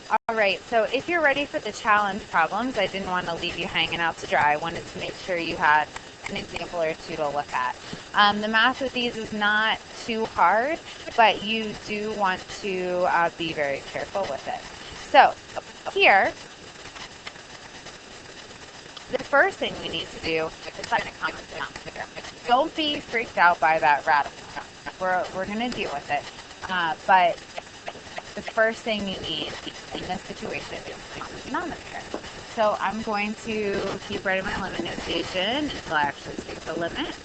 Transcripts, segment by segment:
All right, so if you're ready for the challenge problems, I didn't want to leave you hanging out to dry. I wanted to make sure you had an example or two to look at. The math with these is not too hard, but you do want to be very careful with it. So here, the first thing we need to do is find a common denominator. Don't be freaked out by that radical. We're going to deal with it, but the first thing you need in this situation is a common denominator. So I'm going to keep writing my limit notation until I actually take the limit.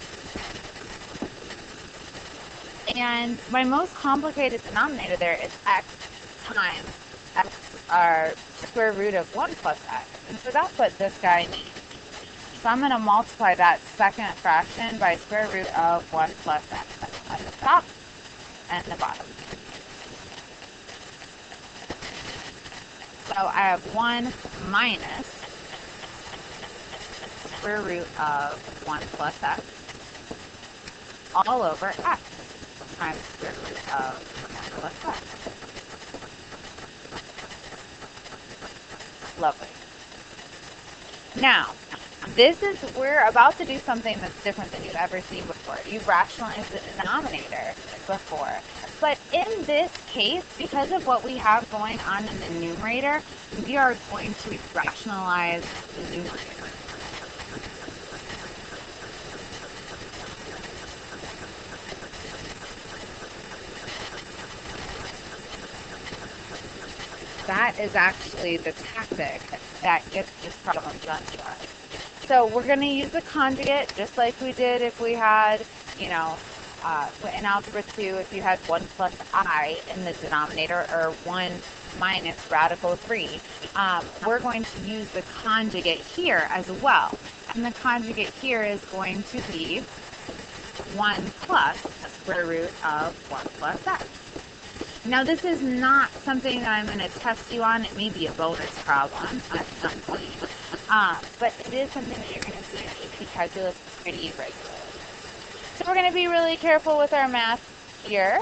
And my most complicated denominator there is x times x, our square root of 1 plus x. And so that's what this guy needs. So I'm going to multiply that second fraction by square root of 1 plus x at the top and the bottom. So I have 1 minus square root of 1 plus x all over x times square root of 1 plus x. Lovely. Now, we're about to do something that's different than you've ever seen before. You've rationalized the denominator before. But in this case, because of what we have going on in the numerator, we are going to rationalize the numerator. That is actually the tactic that gets this problem done for us. So we're going to use the conjugate just like we did if we had, in algebra 2, if you had 1 plus I in the denominator or 1 minus radical 3. We're going to use the conjugate here as well. And the conjugate here is going to be 1 plus square root of 1 plus x. Now, this is not something that I'm going to test you on. It may be a bonus problem at some point. But it is something that you're going to see in AP Calculus pretty regularly. So we're going to be really careful with our math here.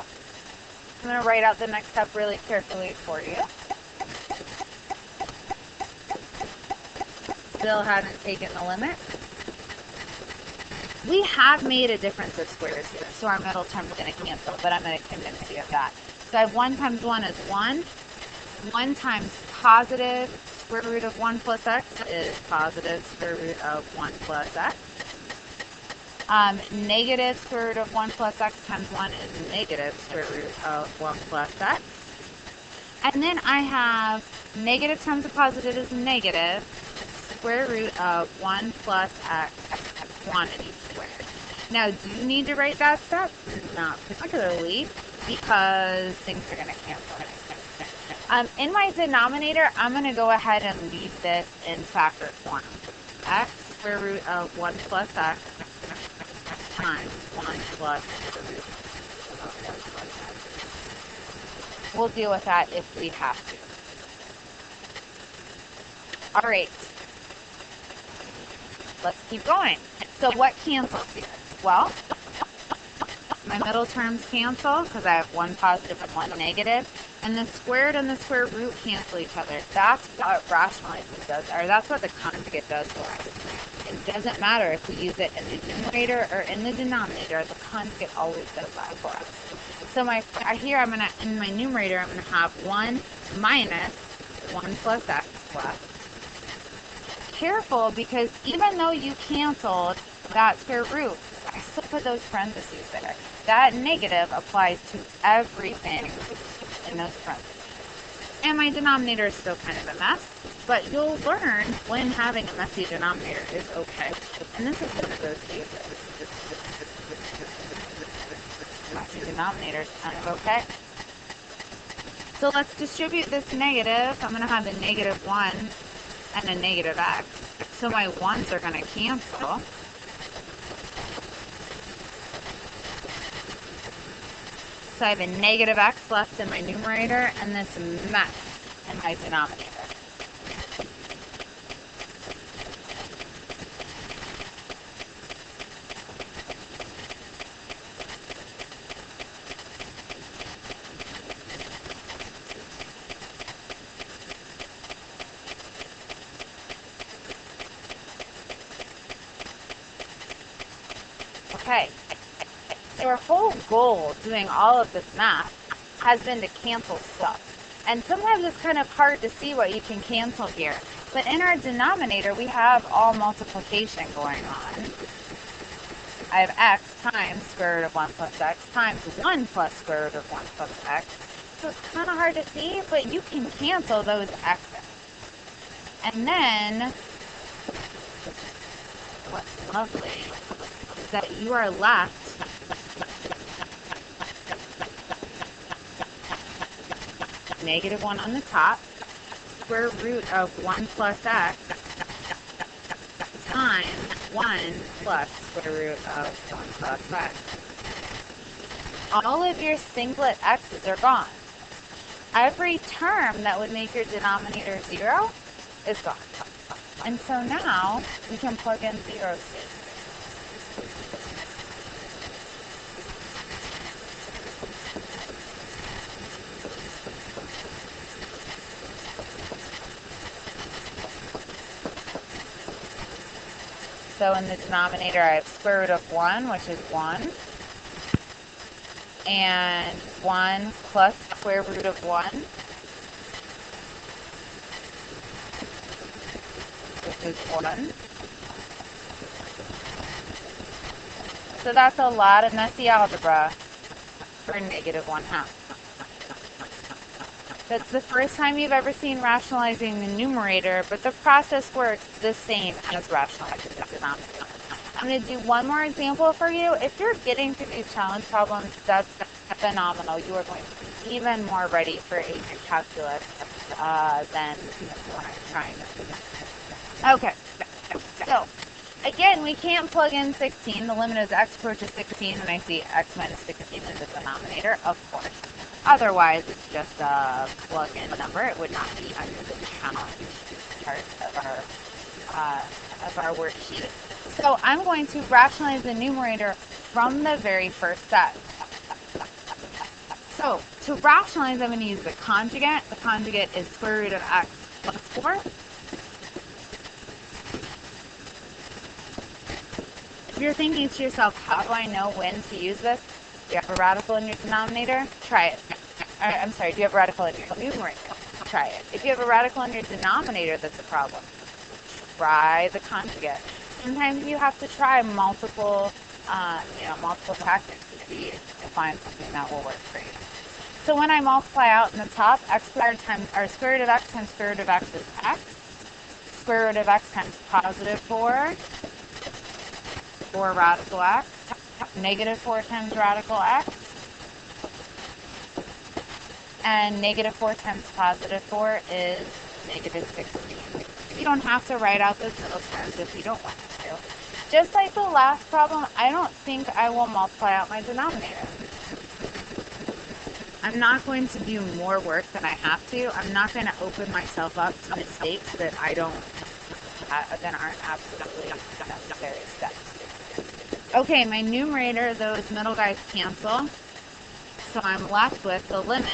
I'm going to write out the next step really carefully for you. Still haven't taken the limit. We have made a difference of squares here, so our middle term is going to cancel, but I'm going to convince you of that. So I have 1 times 1 is 1. 1 times positive square root of 1 plus x is positive square root of 1 plus x. Negative square root of 1 plus x times 1 is negative square root of 1 plus x. And then I have negative times a positive is negative square root of 1 plus x quantity squared. Now, do you need to write that step? Not particularly, because things are going to cancel. In my denominator, I'm going to go ahead and leave this in factor form. X square root of 1 plus x times 1 plus square root of 1 plus x. We'll deal with that if we have to. All right. Let's keep going. So what cancels here? Well, my middle terms cancel because I have 1 positive and 1 negative, and the squared and the square root cancel each other. That's what rationalizing does, or that's what the conjugate does for us. It doesn't matter if we use it in the numerator or in the denominator, the conjugate always does that for us. So here in my numerator, I'm going to have 1 minus 1 plus x left. Careful, because even though you canceled that square root, I still put those parentheses there. That negative applies to everything in those parentheses. And my denominator is still kind of a mess, but you'll learn when having a messy denominator is okay. And this is one of those cases. Messy denominator is kind of okay. So let's distribute this negative. I'm going to have a negative 1 and a negative x. So my 1's are going to cancel. So I have a negative x left in my numerator and this mess in my denominator. Okay. So our whole goal doing all of this math has been to cancel stuff. And sometimes it's kind of hard to see what you can cancel here. But in our denominator, we have all multiplication going on. I have x times square root of 1 plus x times 1 plus square root of 1 plus x. So it's kind of hard to see, but you can cancel those x's. And then, what's lovely is that you are left negative 1 on the top, square root of 1 plus x times 1 plus square root of 1 plus x. All of your singlet x's are gone. Every term that would make your denominator 0 is gone. And so now we can plug in zeros. So in the denominator, I have square root of 1, which is 1. And 1 plus square root of 1, which is 1. So that's a lot of messy algebra for negative 1/2. That's the first time you've ever seen rationalizing the numerator, but the process works the same as rationalizing the denominator. I'm going to do one more example for you. If you're getting through these challenge problems, that's phenomenal. You are going to be even more ready for AP calculus than when I'm trying to. Okay, so again, we can't plug in 16. The limit is x approaches 16, and I see x minus 16 in the denominator, of course. Otherwise, it's just a plug-in number. It would not be under the challenge part of our worksheet. So I'm going to rationalize the numerator from the very first set. So to rationalize, I'm going to use the conjugate. The conjugate is square root of x plus 4. If you're thinking to yourself, how do I know when to use this? Do you have a radical in your denominator? Try it. I'm sorry, do you have a radical in your numerator? Try it. If you have a radical in your denominator, that's a problem. Try the conjugate. Sometimes you have to try multiple tactics to find something that will work for you. So when I multiply out in the top, x squared times, or square root of x times square root of x is x. Square root of x times positive 4, or radical x. Negative 4 times radical x. And negative 4 times positive 4 is negative 16. You don't have to write out those middle terms if you don't want to. Just like the last problem, I don't think I will multiply out my denominator. I'm not going to do more work than I have to. I'm not going to open myself up to mistakes that aren't absolutely necessary steps. Okay, my numerator, those middle guys cancel. So I'm left with the limit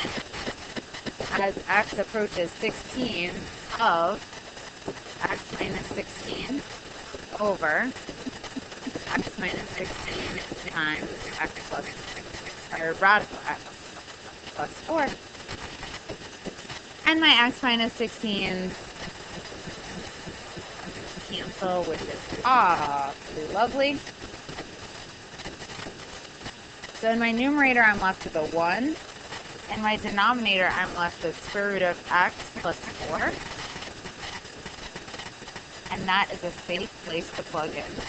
as x approaches 16 of x minus 16 over x minus 16 times x plus, or radical x plus 4. And my x minus 16 cancel, which is awfully lovely. So in my numerator, I'm left with a 1. In my denominator, I'm left with square root of x plus 4. And that is a safe place to plug in.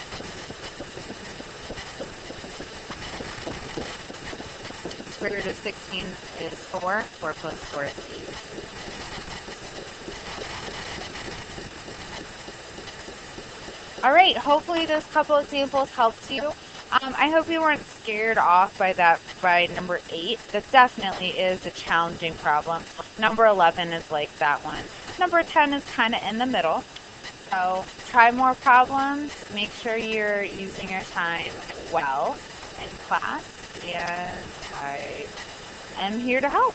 Square root of 16 is 4. 4 plus 4 is 8. All right, hopefully those couple examples helped you. I hope you weren't scared off by number 8. That definitely is a challenging problem. Number 11 is like that one. Number 10 is kind of in the middle. So try more problems. Make sure you're using your time well in class. And I am here to help.